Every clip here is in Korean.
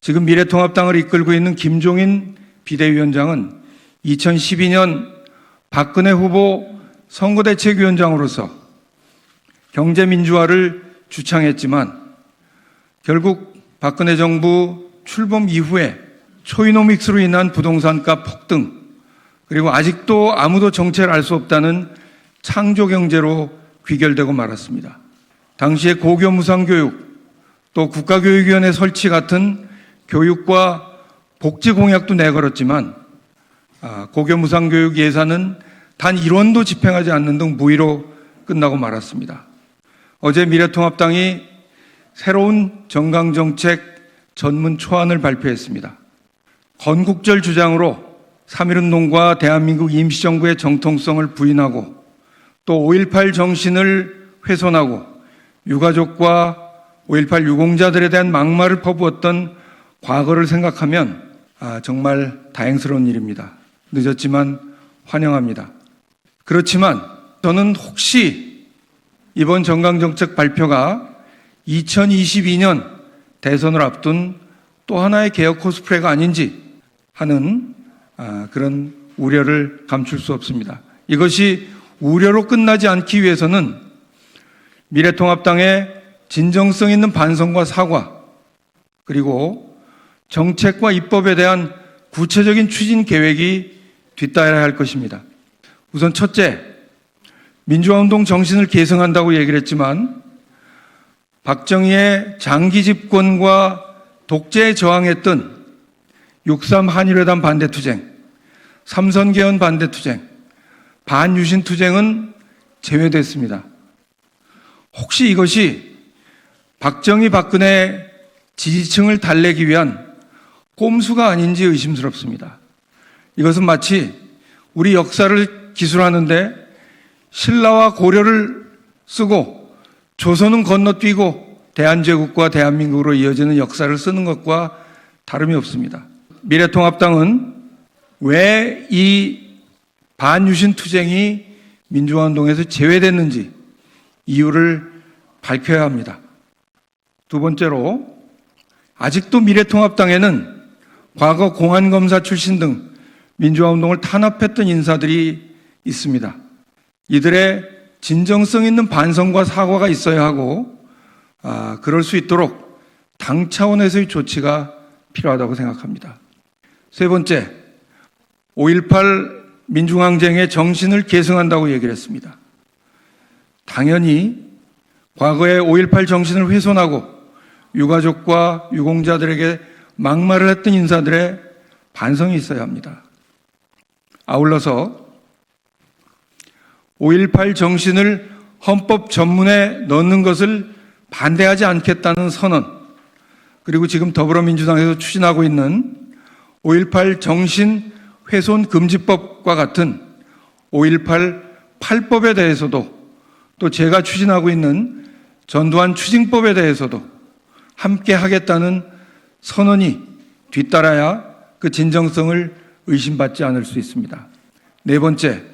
지금 미래통합당을 이끌고 있는 김종인 비대위원장은 2012년 박근혜 후보 선거대책위원장으로서 경제민주화를 주창했지만 결국 박근혜 정부 출범 이후에 초이노믹스로 인한 부동산가 폭등, 그리고 아직도 아무도 정체를 알 수 없다는 창조경제로 귀결되고 말았습니다. 당시에 고교 무상교육, 또 국가교육위원회 설치 같은 교육과 복지 공약도 내걸었지만 고교 무상교육 예산은 단 1원도 집행하지 않는 등 무의로 끝나고 말았습니다. 어제 미래통합당이 새로운 정강정책 전문 초안을 발표했습니다. 건국절 주장으로 3.1운동과 대한민국 임시정부의 정통성을 부인하고 또 5.18 정신을 훼손하고 유가족과 5.18 유공자들에 대한 막말을 퍼부었던 과거를 생각하면 정말 다행스러운 일입니다. 늦었지만 환영합니다. 그렇지만 저는 혹시 이번 정강정책 발표가 2022년 대선을 앞둔 또 하나의 개혁 코스프레가 아닌지 하는 그런 우려를 감출 수 없습니다. 이것이 우려로 끝나지 않기 위해서는 미래통합당의 진정성 있는 반성과 사과, 그리고 정책과 입법에 대한 구체적인 추진 계획이 뒤따라야 할 것입니다. 우선 첫째, 민주화운동 정신을 계승한다고 얘기를 했지만 박정희의 장기 집권과 독재에 저항했던 6.3 한일회담 반대투쟁, 삼선개헌 반대투쟁, 반유신투쟁은 제외됐습니다. 혹시 이것이 박정희 박근혜 지지층을 달래기 위한 꼼수가 아닌지 의심스럽습니다. 이것은 마치 우리 역사를 기술하는데 신라와 고려를 쓰고 조선은 건너뛰고 대한제국과 대한민국으로 이어지는 역사를 쓰는 것과 다름이 없습니다. 미래통합당은 왜 이 반유신 투쟁이 민주화운동에서 제외됐는지 이유를 밝혀야 합니다. 두 번째로, 아직도 미래통합당에는 과거 공안검사 출신 등 민주화운동을 탄압했던 인사들이 있습니다. 이들의 진정성 있는 반성과 사과가 있어야 하고 그럴 수 있도록 당 차원에서의 조치가 필요하다고 생각합니다. 세 번째, 5.18 민중항쟁의 정신을 계승한다고 얘기를 했습니다. 당연히 과거의 5.18 정신을 훼손하고 유가족과 유공자들에게 막말을 했던 인사들의 반성이 있어야 합니다. 아울러서 5.18 정신을 헌법 전문에 넣는 것을 반대하지 않겠다는 선언, 그리고 지금 더불어민주당에서 추진하고 있는 5.18 정신 훼손 금지법과 같은 5.18 8법에 대해서도, 또 제가 추진하고 있는 전두환 추징법에 대해서도 함께 하겠다는 선언이 뒤따라야 그 진정성을 의심받지 않을 수 있습니다. 네 번째,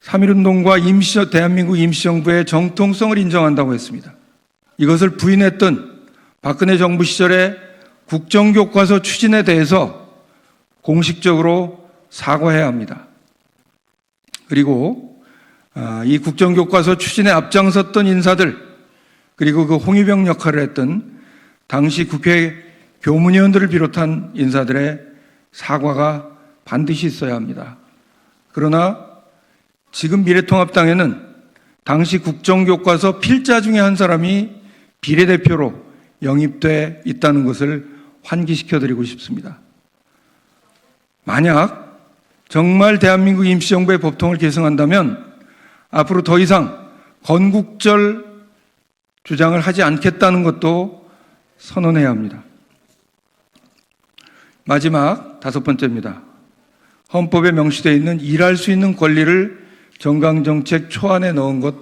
3.1운동과 대한민국 임시정부의 정통성을 인정한다고 했습니다. 이것을 부인했던 박근혜 정부 시절의 국정교과서 추진에 대해서 공식적으로 사과해야 합니다. 그리고 이 국정교과서 추진에 앞장섰던 인사들, 그리고 그 홍위병 역할을 했던 당시 국회 교문위원들을 비롯한 인사들의 사과가 반드시 있어야 합니다. 그러나 지금 미래통합당에는 당시 국정교과서 필자 중에 한 사람이 비례대표로 영입돼 있다는 것을 환기시켜드리고 싶습니다. 만약 정말 대한민국 임시정부의 법통을 계승한다면 앞으로 더 이상 건국절 주장을 하지 않겠다는 것도 선언해야 합니다. 마지막 다섯 번째입니다. 헌법에 명시되어 있는 일할 수 있는 권리를 정강정책 초안에 넣은 것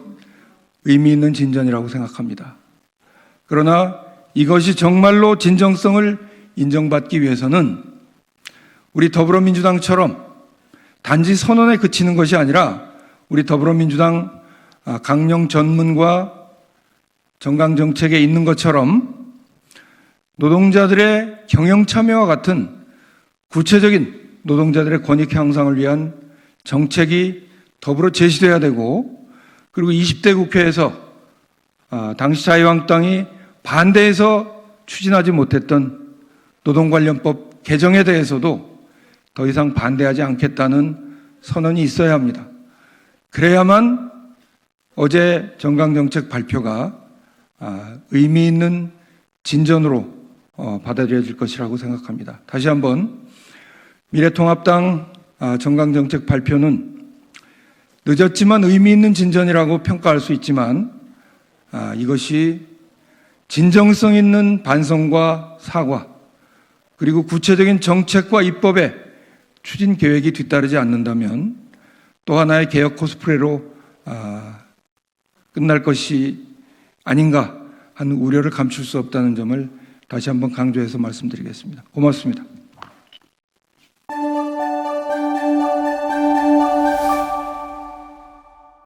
의미 있는 진전이라고 생각합니다. 그러나 이것이 정말로 진정성을 인정받기 위해서는 우리 더불어민주당처럼 단지 선언에 그치는 것이 아니라 우리 더불어민주당 강령 전문과 정강정책에 있는 것처럼 노동자들의 경영 참여와 같은 구체적인 노동자들의 권익 향상을 위한 정책이 더불어 제시돼야 되고, 그리고 20대 국회에서 당시 자유한국당이 반대해서 추진하지 못했던 노동관련법 개정에 대해서도 더 이상 반대하지 않겠다는 선언이 있어야 합니다. 그래야만 어제 정강정책 발표가 의미 있는 진전으로 받아들여질 것이라고 생각합니다. 다시 한번 미래통합당 정강정책 발표는 늦었지만 의미 있는 진전이라고 평가할 수 있지만 이것이 진정성 있는 반성과 사과, 그리고 구체적인 정책과 입법에 추진 계획이 뒤따르지 않는다면 또 하나의 개혁 코스프레로 끝날 것이 아닌가 하는 우려를 감출 수 없다는 점을 다시 한번 강조해서 말씀드리겠습니다. 고맙습니다.